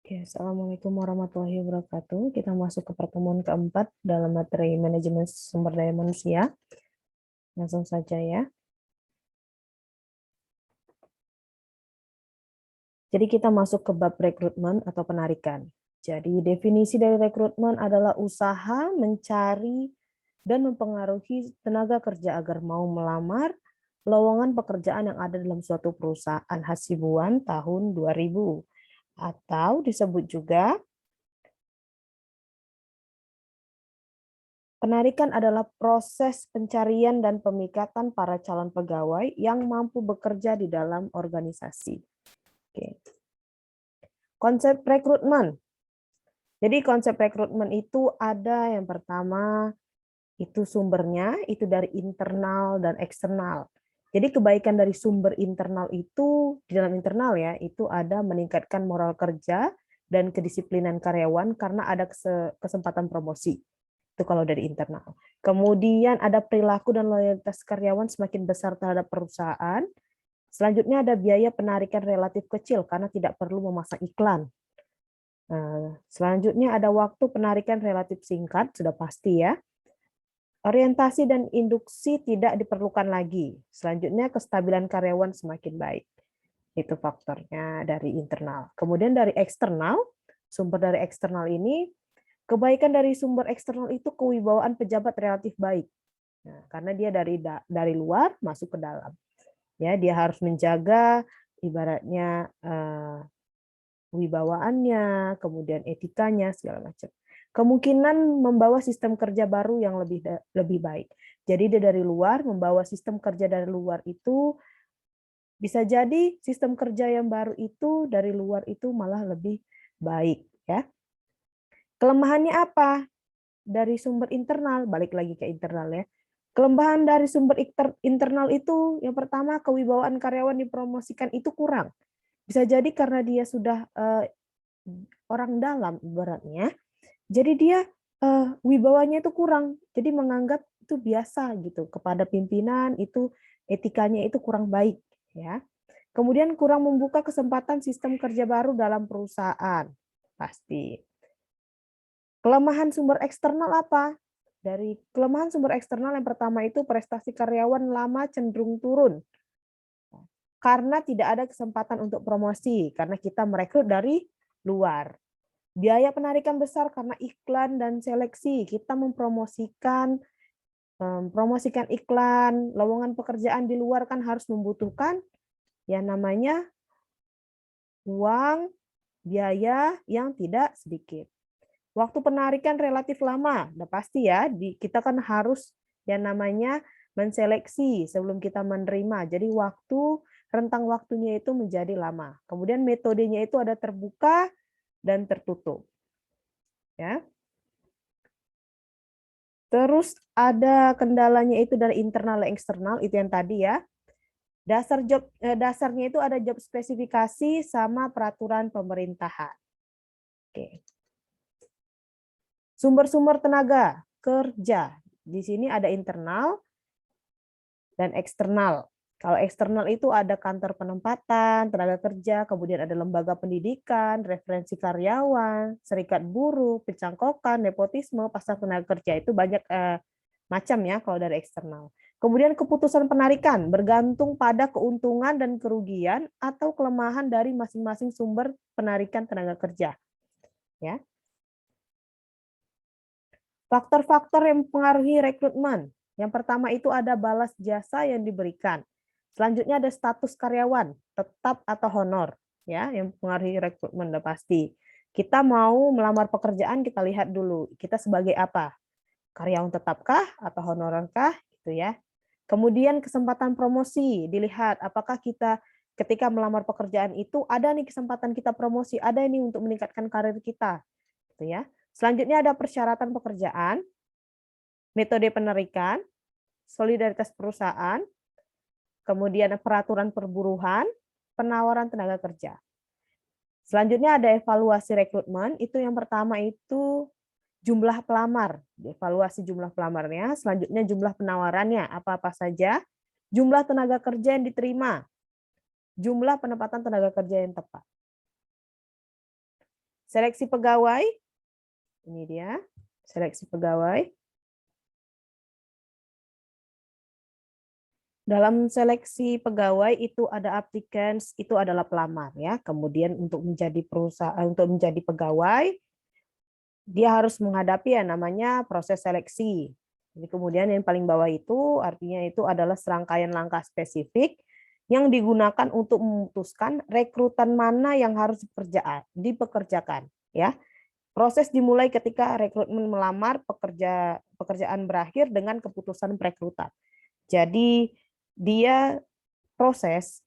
Oke, Assalamualaikum warahmatullahi wabarakatuh. Kita masuk ke pertemuan keempat dalam materi manajemen sumber daya manusia. Langsung saja ya. Jadi kita masuk ke bab rekrutmen atau penarikan. Jadi definisi dari rekrutmen adalah usaha mencari dan mempengaruhi tenaga kerja agar mau melamar lowongan pekerjaan yang ada dalam suatu perusahaan Hasibuan tahun 2000. Atau disebut juga penarikan adalah proses pencarian dan pemikatan para calon pegawai yang mampu bekerja di dalam organisasi. Oke. Konsep rekrutmen. Jadi konsep rekrutmen itu ada yang pertama itu sumbernya itu dari internal dan eksternal. Jadi kebaikan dari sumber internal itu di dalam internal ya, itu ada meningkatkan moral kerja dan kedisiplinan karyawan karena ada kesempatan promosi. Itu kalau dari internal. Kemudian ada perilaku dan loyalitas karyawan semakin besar terhadap perusahaan. Selanjutnya ada biaya penarikan relatif kecil karena tidak perlu memasang iklan. Nah, selanjutnya ada waktu penarikan relatif singkat, sudah pasti ya. Orientasi dan induksi tidak diperlukan lagi. Selanjutnya kestabilan karyawan semakin baik. Itu faktornya dari internal. Kemudian dari eksternal, sumber dari eksternal ini, kebaikan dari sumber eksternal itu kewibawaan pejabat relatif baik. Nah, karena dia dari luar masuk ke dalam. Ya, dia harus menjaga ibaratnya wibawaannya, kemudian etikanya segala macam. Kemungkinan membawa sistem kerja baru yang lebih baik. Jadi dia dari luar membawa sistem kerja dari luar itu bisa jadi sistem kerja yang baru itu dari luar itu malah lebih baik ya. Kelemahannya apa? Dari sumber internal, balik lagi ke internal ya. Kelemahan dari sumber internal itu yang pertama kewibawaan karyawan dipromosikan itu kurang. Bisa jadi karena dia sudah orang dalam ibaratnya. Jadi dia wibawanya itu kurang. Jadi menganggap itu biasa gitu kepada pimpinan itu etikanya itu kurang baik ya. Kemudian kurang membuka kesempatan sistem kerja baru dalam perusahaan. Pasti. Kelemahan sumber eksternal apa? Dari kelemahan sumber eksternal yang pertama itu prestasi karyawan lama cenderung turun. Karena tidak ada kesempatan untuk promosi, karena kita merekrut dari luar. Biaya penarikan besar karena iklan dan seleksi. Kita mempromosikan iklan, lowongan pekerjaan di luar kan harus membutuhkan yang namanya uang, biaya yang tidak sedikit. Waktu penarikan relatif lama, udah pasti ya. Kita kan harus yang namanya menseleksi sebelum kita menerima. Jadi rentang waktunya itu menjadi lama. Kemudian metodenya itu ada terbuka dan tertutup. Ya. Terus ada kendalanya itu dari internal dan eksternal, itu yang tadi ya. Dasarnya itu ada job spesifikasi sama peraturan pemerintahan. Oke. Sumber-sumber tenaga kerja. Di sini ada internal dan eksternal. Kalau eksternal itu ada kantor penempatan, tenaga kerja, kemudian ada lembaga pendidikan, referensi karyawan, serikat buruh, pencangkokan, nepotisme, pasar tenaga kerja itu banyak macam ya kalau dari eksternal. Kemudian keputusan penarikan bergantung pada keuntungan dan kerugian atau kelemahan dari masing-masing sumber penarikan tenaga kerja. Ya. Faktor-faktor yang mempengaruhi rekrutmen. Yang pertama itu ada balas jasa yang diberikan. Selanjutnya ada status karyawan, tetap atau honor, ya, yang mempengaruhi rekrutmen udah pasti. Kita mau melamar pekerjaan, kita lihat dulu, kita sebagai apa? Karyawan tetapkah atau honorerkah gitu ya. Kemudian kesempatan promosi, dilihat apakah kita ketika melamar pekerjaan itu ada nih kesempatan kita promosi, ada nih untuk meningkatkan karir kita gitu ya. Selanjutnya ada persyaratan pekerjaan, metode penarikan, solidaritas perusahaan, kemudian peraturan perburuhan, penawaran tenaga kerja. Selanjutnya ada evaluasi rekrutmen, itu yang pertama itu jumlah pelamar, evaluasi jumlah pelamarnya, selanjutnya jumlah penawarannya, apa-apa saja, jumlah tenaga kerja yang diterima, jumlah penempatan tenaga kerja yang tepat. Seleksi pegawai, ini dia, seleksi pegawai. Dalam seleksi pegawai itu ada applicants, itu adalah pelamar ya. Kemudian untuk menjadi perusahaan, untuk menjadi pegawai, dia harus menghadapi yang namanya proses seleksi. Jadi kemudian yang paling bawah itu artinya itu adalah serangkaian langkah spesifik yang digunakan untuk memutuskan rekrutan mana yang harus dipekerjakan ya. Proses dimulai ketika rekrutmen melamar, pekerjaan berakhir dengan keputusan perekrutan. Jadi dia proses.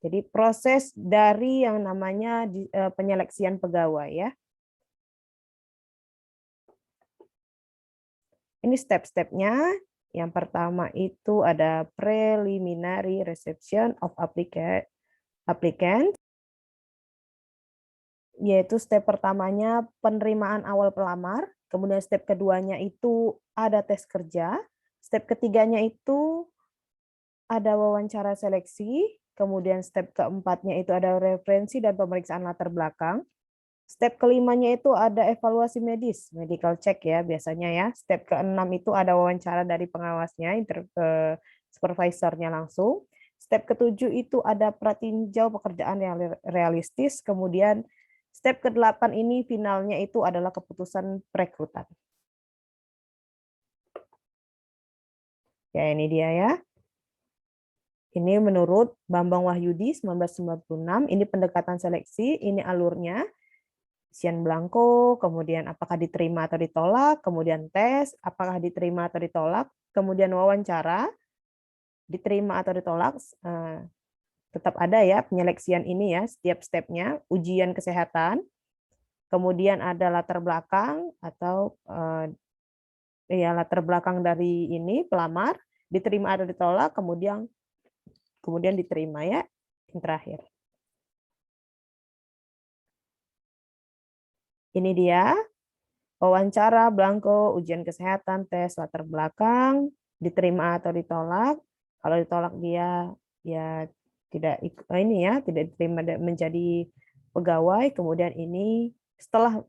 Jadi proses dari yang namanya penyeleksian pegawai ya. Ini step-stepnya. Yang pertama itu ada preliminary reception of applicant, yaitu step pertamanya penerimaan awal pelamar. Kemudian step keduanya itu ada tes kerja. Step ketiganya itu ada wawancara seleksi, kemudian step keempatnya itu ada referensi dan pemeriksaan latar belakang. Step kelimanya itu ada evaluasi medis, medical check ya biasanya ya. Step keenam itu ada wawancara dari pengawasnya, supervisornya langsung. Step ketujuh itu ada pratinjau pekerjaan yang realistis. Kemudian step ke-8 ini finalnya itu adalah keputusan perekrutan. Ya ini dia ya. Ini menurut Bambang Wahyudi 1996, ini pendekatan seleksi, ini alurnya. Isian blanko, kemudian apakah diterima atau ditolak, kemudian tes, apakah diterima atau ditolak, kemudian wawancara, diterima atau ditolak, tetap ada ya penyeleksian ini ya, setiap stepnya, ujian kesehatan, kemudian ada latar belakang atau ya latar belakang dari ini pelamar, diterima atau ditolak, kemudian diterima ya, yang terakhir. Ini dia, wawancara, blanko, ujian kesehatan, tes, latar belakang, diterima atau ditolak. Kalau ditolak dia ya tidak ini ya, tidak diterima menjadi pegawai, kemudian ini setelah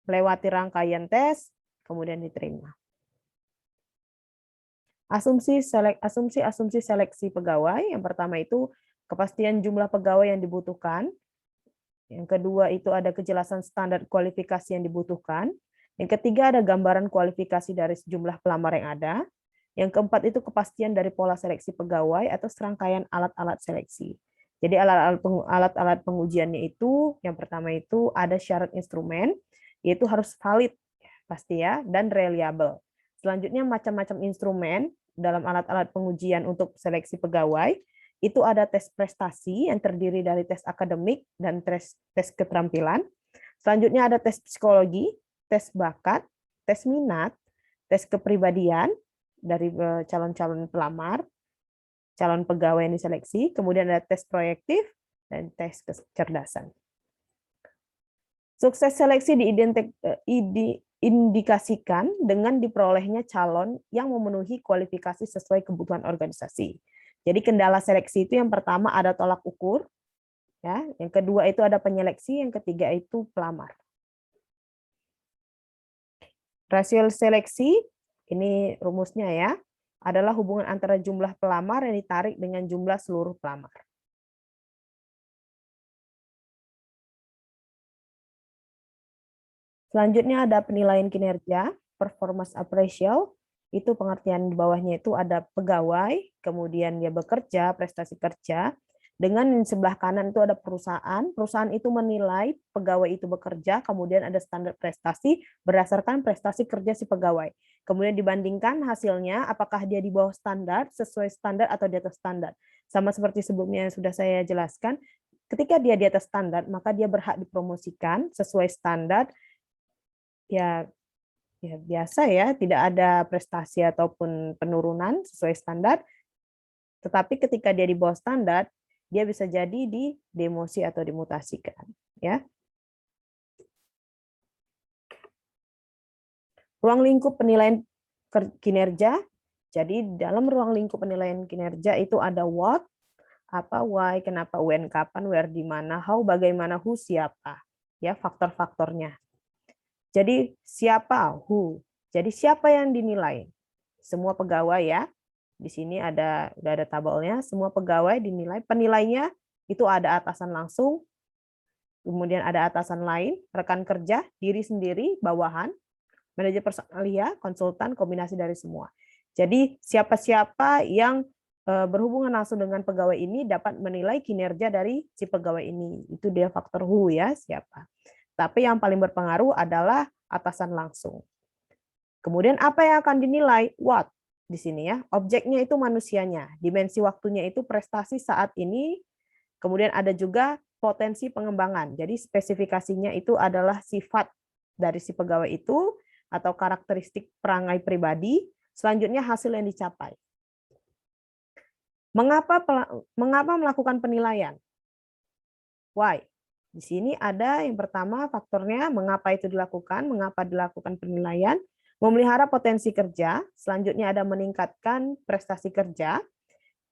melewati rangkaian tes, kemudian diterima. Asumsi seleksi pegawai, yang pertama itu kepastian jumlah pegawai yang dibutuhkan. Yang kedua itu ada kejelasan standar kualifikasi yang dibutuhkan. Yang ketiga ada gambaran kualifikasi dari sejumlah pelamar yang ada. Yang keempat itu kepastian dari pola seleksi pegawai atau serangkaian alat-alat seleksi. Jadi alat-alat pengujiannya itu yang pertama itu ada syarat instrumen, yaitu harus valid pasti ya dan reliable. Selanjutnya macam-macam instrumen dalam alat-alat pengujian untuk seleksi pegawai. Itu ada tes prestasi yang terdiri dari tes akademik dan tes keterampilan. Selanjutnya ada tes psikologi, tes bakat, tes minat, tes kepribadian dari calon-calon pelamar, calon pegawai yang diseleksi, kemudian ada tes proyektif dan tes kecerdasan. Sukses seleksi diindikasikan dengan diperolehnya calon yang memenuhi kualifikasi sesuai kebutuhan organisasi. Jadi kendala seleksi itu yang pertama ada tolak ukur, ya. Yang kedua itu ada penyeleksi, yang ketiga itu pelamar. Rasio seleksi ini rumusnya ya, adalah hubungan antara jumlah pelamar yang ditarik dengan jumlah seluruh pelamar. Selanjutnya ada penilaian kinerja, performance appraisal. Itu pengertian di bawahnya itu ada pegawai, kemudian dia bekerja, prestasi kerja. Dengan di sebelah kanan itu ada perusahaan. Perusahaan itu menilai pegawai itu bekerja, kemudian ada standar prestasi berdasarkan prestasi kerja si pegawai. Kemudian dibandingkan hasilnya, apakah dia di bawah standar, sesuai standar, atau di atas standar. Sama seperti sebelumnya yang sudah saya jelaskan, ketika dia di atas standar, maka dia berhak dipromosikan sesuai standar. Ya biasa ya, tidak ada prestasi ataupun penurunan sesuai standar. Tetapi ketika dia di bawah standar, dia bisa jadi di demosi atau dimutasikan, ya. Ruang lingkup penilaian kinerja. Jadi dalam ruang lingkup penilaian kinerja itu ada what, apa, why, kenapa, when, kapan, where, di mana, how, bagaimana, who, siapa. ya faktor-faktornya. Jadi siapa? Who. Jadi siapa yang dinilai? Semua pegawai ya. Di sini udah ada tabelnya. Semua pegawai dinilai. Penilainya itu ada atasan langsung, kemudian ada atasan lain, rekan kerja, diri sendiri, bawahan, manajer personalia, konsultan, kombinasi dari semua. Jadi siapa-siapa yang berhubungan langsung dengan pegawai ini dapat menilai kinerja dari si pegawai ini. Itu dia faktor who ya, siapa. Tapi yang paling berpengaruh adalah atasan langsung. Kemudian apa yang akan dinilai? What di sini ya. Objeknya itu manusianya. Dimensi waktunya itu prestasi saat ini. Kemudian ada juga potensi pengembangan. Jadi spesifikasinya itu adalah sifat dari si pegawai itu atau karakteristik perangai pribadi. Selanjutnya hasil yang dicapai. Mengapa melakukan penilaian? Why? Di sini ada yang pertama faktornya mengapa itu dilakukan, mengapa dilakukan penilaian, memelihara potensi kerja, selanjutnya ada meningkatkan prestasi kerja.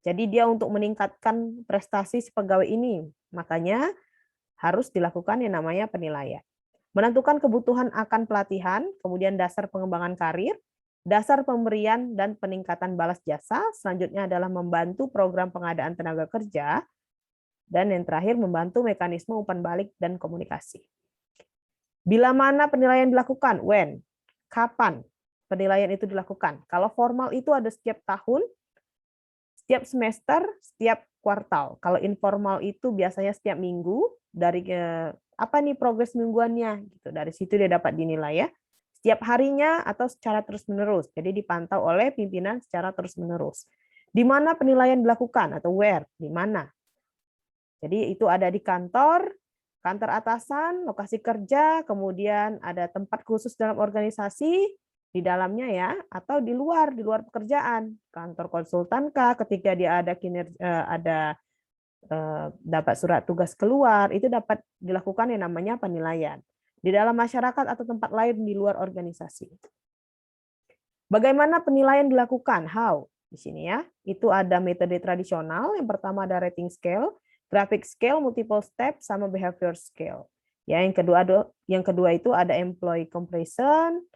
Jadi dia untuk meningkatkan prestasi si pegawai ini, makanya harus dilakukan yang namanya penilaian. Menentukan kebutuhan akan pelatihan, kemudian dasar pengembangan karir, dasar pemberian dan peningkatan balas jasa, selanjutnya adalah membantu program pengadaan tenaga kerja, dan yang terakhir membantu mekanisme umpan balik dan komunikasi. Bila mana penilaian dilakukan? When? Kapan penilaian itu dilakukan? Kalau formal itu ada setiap tahun, setiap semester, setiap kuartal. Kalau informal itu biasanya setiap minggu, dari apa nih progres mingguannya, gitu. Dari situ dia dapat dinilai ya. Setiap harinya atau secara terus-menerus. Jadi dipantau oleh pimpinan secara terus-menerus. Di mana penilaian dilakukan atau where? Di mana? Jadi itu ada di kantor atasan, lokasi kerja, kemudian ada tempat khusus dalam organisasi, di dalamnya ya, atau di luar pekerjaan, kantor konsultan kah, ketika dia ada dapat surat tugas keluar, itu dapat dilakukan yang namanya penilaian. Di dalam masyarakat atau tempat lain di luar organisasi. Bagaimana penilaian dilakukan? How? Di sini ya, itu ada metode tradisional, yang pertama ada rating scale, graphic scale, multiple step, sama behavior scale. Ya, yang kedua itu ada employee comparison,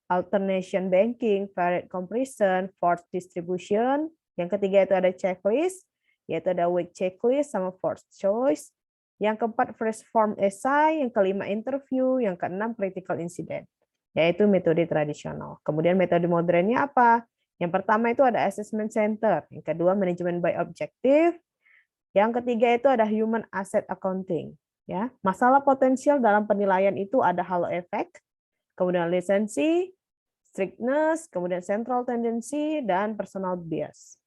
alternation banking, varied comparison, forced distribution. Yang ketiga itu ada checklist, yaitu ada week checklist sama forced choice. Yang keempat first form essay, yang kelima interview, yang keenam critical incident. Yaitu metode tradisional. Kemudian metode modernnya apa? Yang pertama itu ada assessment center, yang kedua management by objective, yang ketiga itu ada human asset accounting. Ya, masalah potensial dalam penilaian itu ada halo effect, kemudian lisensi, strictness, kemudian central tendency, dan personal bias.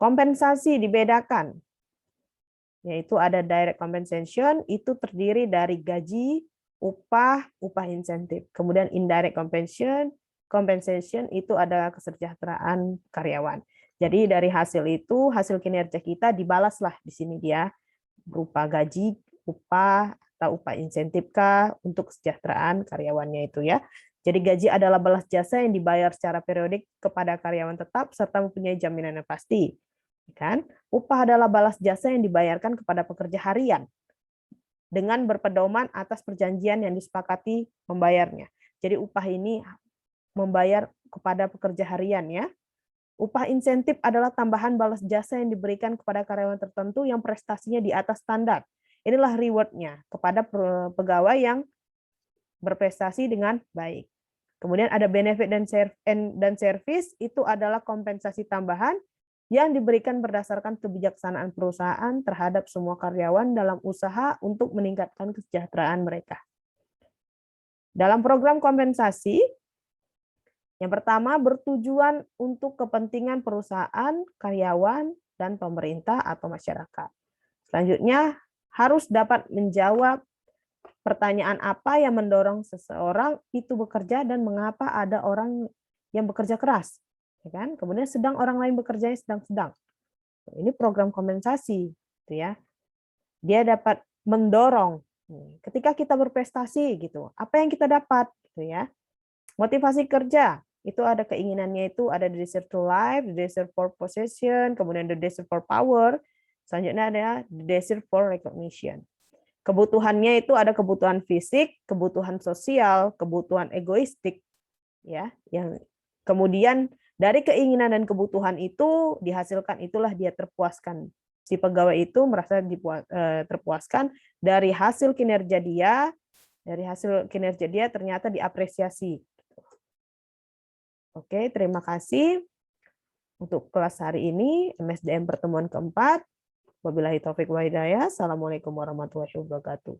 Kompensasi dibedakan, yaitu ada direct compensation, itu terdiri dari gaji, upah insentif. Kemudian indirect compensation itu ada kesejahteraan karyawan. Jadi dari hasil itu, hasil kinerja kita dibalaslah di sini dia berupa gaji, upah, atau upah insentif kah untuk kesejahteraan karyawannya itu ya. Jadi gaji adalah balas jasa yang dibayar secara periodik kepada karyawan tetap serta mempunyai jaminan yang pasti. Kan? Upah adalah balas jasa yang dibayarkan kepada pekerja harian dengan berpedoman atas perjanjian yang disepakati membayarnya. Jadi upah ini membayar kepada pekerja harian ya. Upah insentif adalah tambahan balas jasa yang diberikan kepada karyawan tertentu yang prestasinya di atas standar. Inilah reward-nya kepada pegawai yang berprestasi dengan baik. Kemudian ada benefit dan service, itu adalah kompensasi tambahan yang diberikan berdasarkan kebijaksanaan perusahaan terhadap semua karyawan dalam usaha untuk meningkatkan kesejahteraan mereka. Dalam program kompensasi, yang pertama, bertujuan untuk kepentingan perusahaan, karyawan, dan pemerintah atau masyarakat. Selanjutnya, harus dapat menjawab pertanyaan apa yang mendorong seseorang itu bekerja dan mengapa ada orang yang bekerja keras. Ya kan? Kemudian sedang orang lain bekerja sedang-sedang. Ini program kompensasi. Gitu ya. Dia dapat mendorong. Ketika kita berprestasi, gitu, apa yang kita dapat? Gitu ya. Motivasi kerja. Itu ada keinginannya itu ada the desire to life, the desire for possession, kemudian the desire for power, selanjutnya ada the desire for recognition. Kebutuhannya itu ada kebutuhan fisik, kebutuhan sosial, kebutuhan egoistik, ya. Yang kemudian dari keinginan dan kebutuhan itu dihasilkan itulah dia terpuaskan. Si pegawai itu merasa terpuaskan dari hasil kinerja dia, ternyata diapresiasi. Oke, terima kasih untuk kelas hari ini MSDM pertemuan keempat. Wabillahi taufik wa hidayah. Assalamualaikum warahmatullahi wabarakatuh.